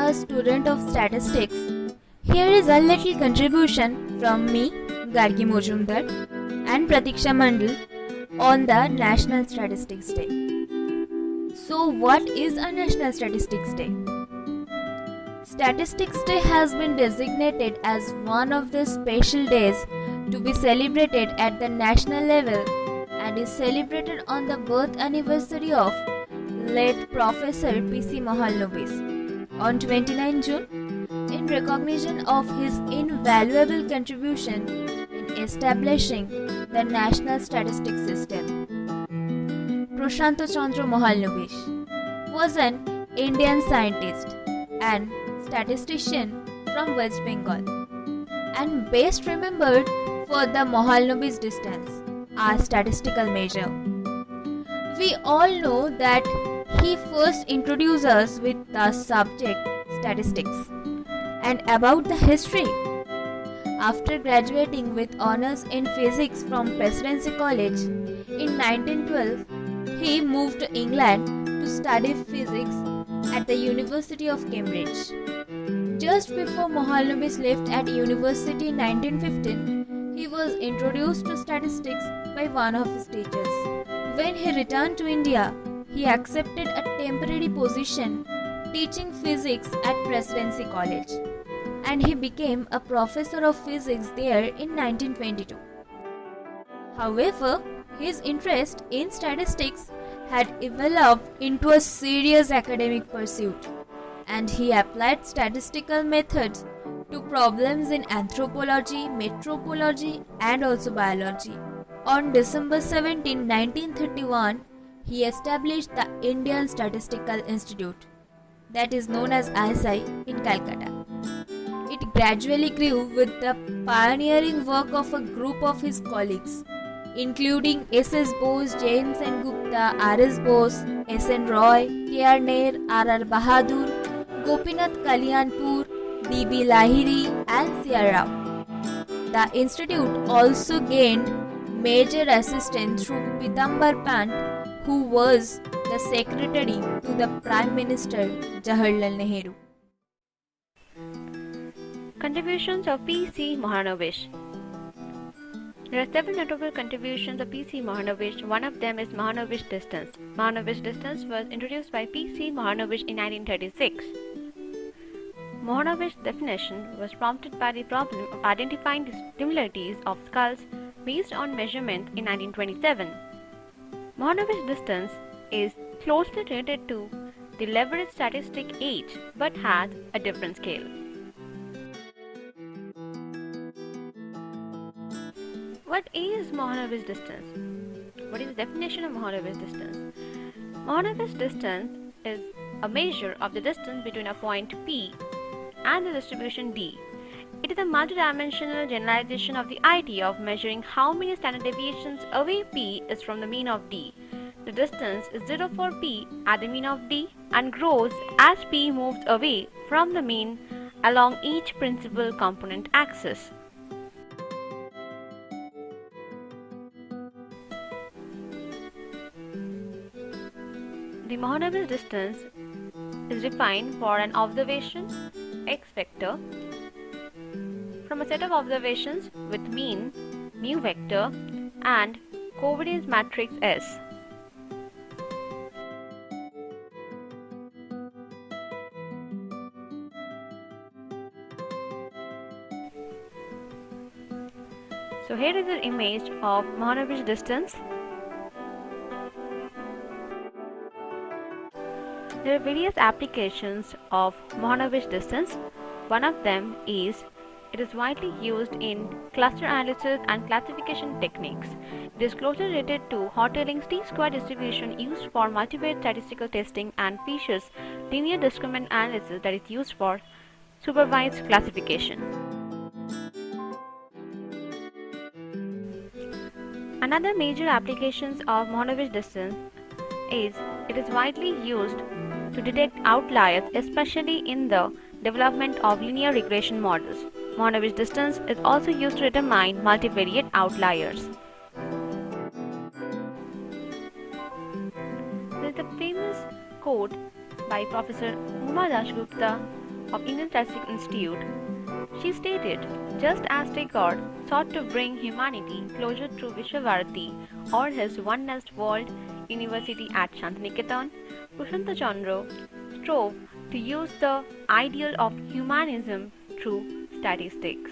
a student of statistics, here is a little contribution from me, Gargi Mojumdar, and Pratiksha Mandal on the National Statistics Day. So, what is a National Statistics Day? Statistics Day has been designated as one of the special days to be celebrated at the national level and is celebrated on the birth anniversary of late Professor P.C. Mahalanobis on 29 June in recognition of his invaluable contribution in establishing the national statistics system. Prashanta Chandra Mahalanobis was an Indian scientist and statistician from West Bengal and best remembered for the Mahalanobis distance, a statistical measure. We all know that he first introduced us with the subject statistics and about the history. After graduating with honors in physics from Presidency College in 1912, he moved to England to study physics at the University of Cambridge. Just before Mahalanobis left at university in 1915, he was introduced to statistics by one of his teachers. When he returned to India, he accepted a temporary position teaching physics at Presidency College, and he became a professor of physics there in 1922. However, his interest in statistics had developed into a serious academic pursuit, and he applied statistical methods to problems in anthropology, meteorology, and also biology. On December 17, 1931, he established the Indian Statistical Institute, that is known as ISI, in Calcutta. It gradually grew with the pioneering work of a group of his colleagues, including S.S. Bose, James N. Gupta, R.S. Bose, S.N. Roy, K.R. Nair, R.R. Bahadur, Gopinath Kalyanpur, D.B. Lahiri, and C.R. Rao. The institute also gained major assistance through Pitambar Pant, who was the secretary to the Prime Minister Jawaharlal Nehru. Contributions of P.C. Mahalanobis. There are several notable contributions of P.C. Mahalanobis. One of them is Mahalanobis distance. Mahalanobis distance was introduced by P.C. Mahalanobis in 1936. Mahalanobis' definition was prompted by the problem of identifying the similarities of skulls based on measurement in 1927. Mahalanobis distance is closely related to the leverage statistic H but has a different scale. What is Mahalanobis distance? What is the definition of Mahalanobis distance? Mahalanobis distance is a measure of the distance between a point P and the distribution D. It is a multidimensional generalization of the idea of measuring how many standard deviations away P is from the mean of D. The distance is 0 for P at the mean of D and grows as P moves away from the mean along each principal component axis. The Mahalanobis distance is defined for an observation x vector from a set of observations with mean mu vector and covariance matrix S. So here is an image of Mahalanobis distance. There are various applications of Mahalanobis distance. One of them is it is widely used in cluster analysis and classification techniques. It is closely related to Hoteling's t-square distribution used for multivariate statistical testing and Fisher's linear discriminant analysis that is used for supervised classification. Another major applications of Mahalanobis distance is it is widely used to detect outliers, especially in the development of linear regression models. Mahalanobis distance is also used to determine multivariate outliers. There is a famous quote by Professor Uma Dasgupta of Indian Statistics Institute, she stated, just as Tagore sought to bring humanity closer through Vishwavarati or his One Nest World University at Shantiniketan, Prashanta Chandra strove to use the ideal of humanism through statistics.